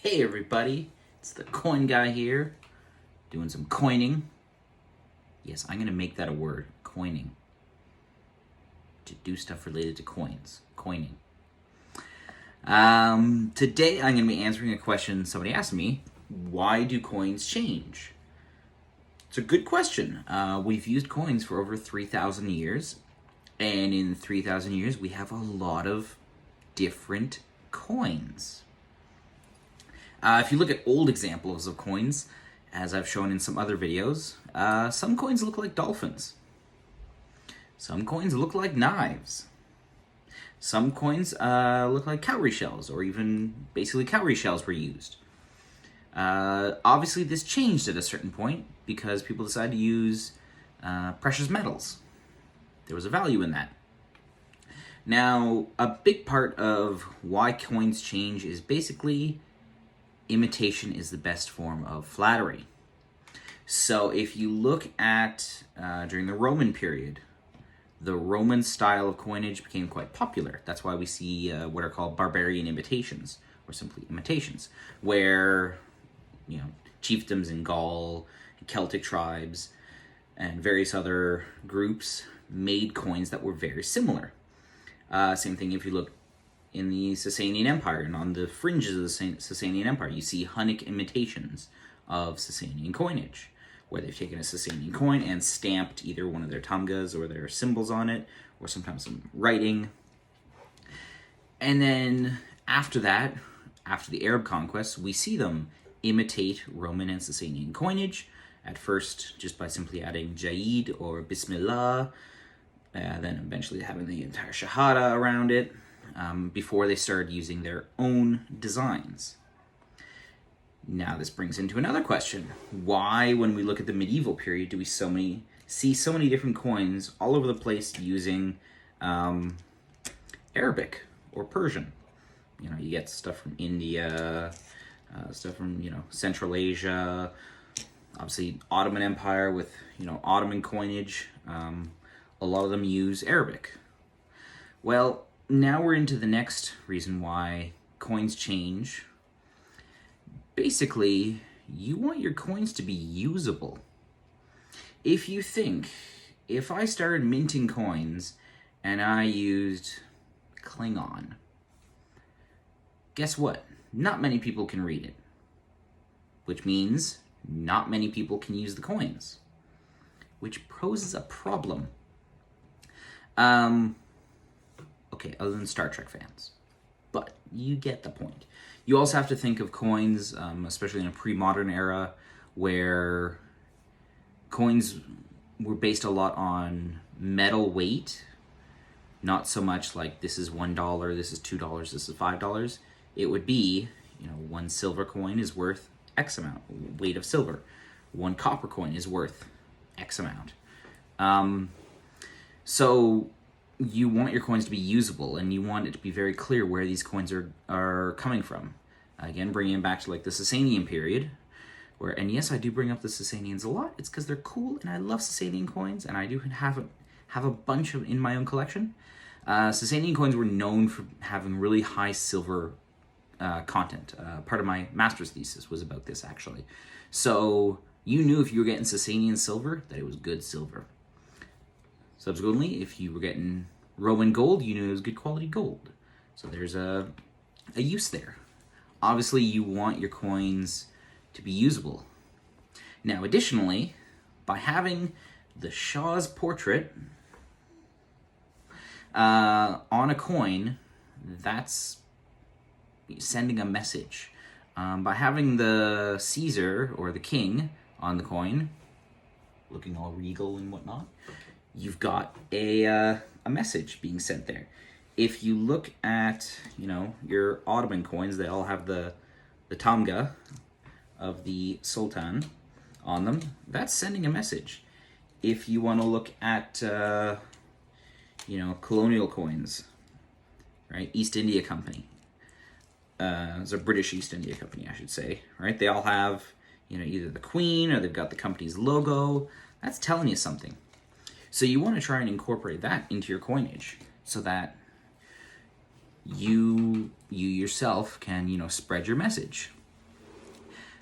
Hey everybody, it's the coin guy here, doing some coining. Yes, I'm gonna make that a word, coining. To do stuff related to coins, coining. Today I'm gonna be answering a question somebody asked me. Why do coins change? It's a good question. We've used coins for over 3,000 years, and in 3,000 years we have a lot of different coins. If you look at old examples of coins, as I've shown in some other videos, some coins look like dolphins. Some coins look like knives. Some coins look like cowrie shells, or even basically cowrie shells were used. Obviously, this changed at a certain point because people decided to use precious metals. There was a value in that. Now, a big part of why coins change is basically imitation is the best form of flattery. So if you look at during the Roman period, the Roman style of coinage became quite popular. That's why we see what are called barbarian imitations, or simply imitations, where chiefdoms in Gaul, Celtic tribes, and various other groups made coins that were very similar. Same thing if you look in the Sasanian Empire, and on the fringes of the Sasanian Empire, you see Hunnic imitations of Sasanian coinage, where they've taken a Sasanian coin and stamped either one of their tamgas or their symbols on it, or sometimes some writing. And then after that, after the Arab conquest, we see them imitate Roman and Sasanian coinage, at first just by simply adding Jaid or Bismillah, then eventually having the entire Shahada around it, before they started using their own designs. Now this brings into another question. Why, when we look at the medieval period, do we see so many different coins all over the place using Arabic or Persian? You get stuff from India, stuff from Central Asia, obviously Ottoman Empire with Ottoman coinage. A lot of them use Arabic. Well, now we're into the next reason why coins change. Basically, you want your coins to be usable. If you think, if I started minting coins and I used Klingon, guess what? Not many people can read it. Which means not many people can use the coins. Which poses a problem. Okay, other than Star Trek fans. But you get the point. You also have to think of coins, especially in a pre-modern era, where coins were based a lot on metal weight, not so much like this is $1, this is $2, this is $5. It would be, one silver coin is worth X amount, weight of silver. One copper coin is worth X amount. So you want your coins to be usable, and you want it to be very clear where these coins are coming from. Again, bringing it back to like the Sasanian period, and yes, I do bring up the Sasanians a lot. It's because they're cool, and I love Sasanian coins, and I do have a bunch in my own collection. Sasanian coins were known for having really high silver content. Part of my master's thesis was about this, actually. So you knew if you were getting Sasanian silver, that it was good silver. Subsequently, if you were getting Roman gold, you knew it was good quality gold. So there's a use there. Obviously, you want your coins to be usable. Now, additionally, by having the Shah's portrait on a coin, that's sending a message. By having the Caesar or the king on the coin, looking all regal and whatnot, you've got a message being sent there. If you look at, your Ottoman coins, they all have the tamga of the Sultan on them. That's sending a message. If you want to look at, colonial coins, right? East India Company. It's a British East India Company, I should say, right? They all have, either the Queen or they've got the company's logo. That's telling you something. So you want to try and incorporate that into your coinage so that you yourself can, spread your message.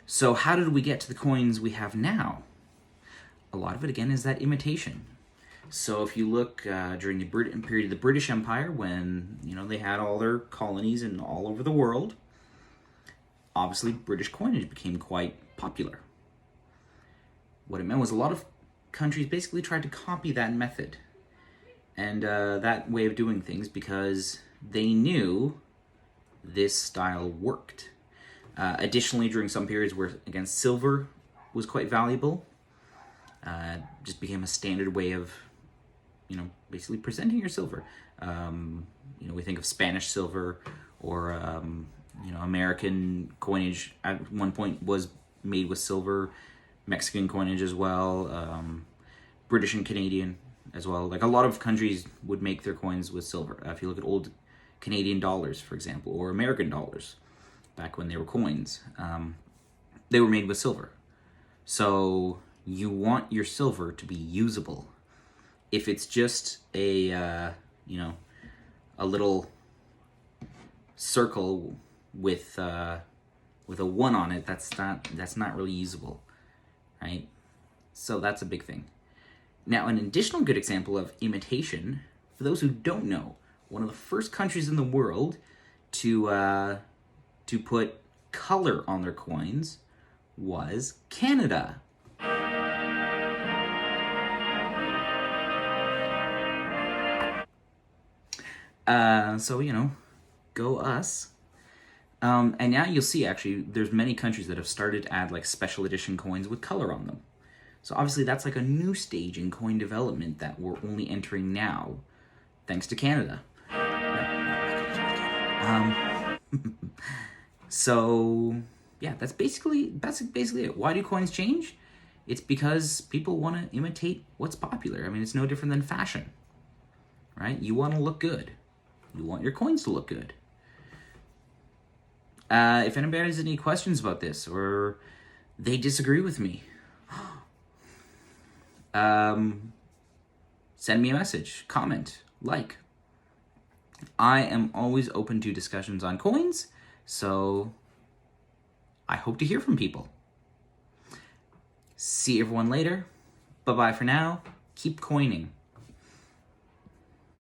So how did we get to the coins we have now? A lot of it, again, is that imitation. So if you look during the period of the British Empire, when they had all their colonies and all over the world, obviously British coinage became quite popular. What it meant was a lot of countries basically tried to copy that method and that way of doing things because they knew this style worked. Additionally, during some periods where, again, silver was quite valuable, just became a standard way of, basically presenting your silver. We think of Spanish silver or, American coinage at one point was made with silver, Mexican coinage as well, British and Canadian as well. Like a lot of countries would make their coins with silver. If you look at old Canadian dollars, for example, or American dollars, back when they were coins, they were made with silver. So you want your silver to be usable. If it's just a little circle with a 1 on it, that's not really usable, right? So that's a big thing. Now, an additional good example of imitation, for those who don't know, one of the first countries in the world to put color on their coins was Canada. So, go us. And now you'll see, actually, there's many countries that have started to add like special edition coins with color on them. So obviously that's like a new stage in coin development that we're only entering now, thanks to Canada. So yeah, that's basically it. Why do coins change? It's because people want to imitate what's popular. I mean, it's no different than fashion, right? You want to look good. You want your coins to look good. If anybody has any questions about this or they disagree with me, send me a message, comment, like. I am always open to discussions on coins, so I hope to hear from people. See everyone later. Bye-bye for now. Keep coining.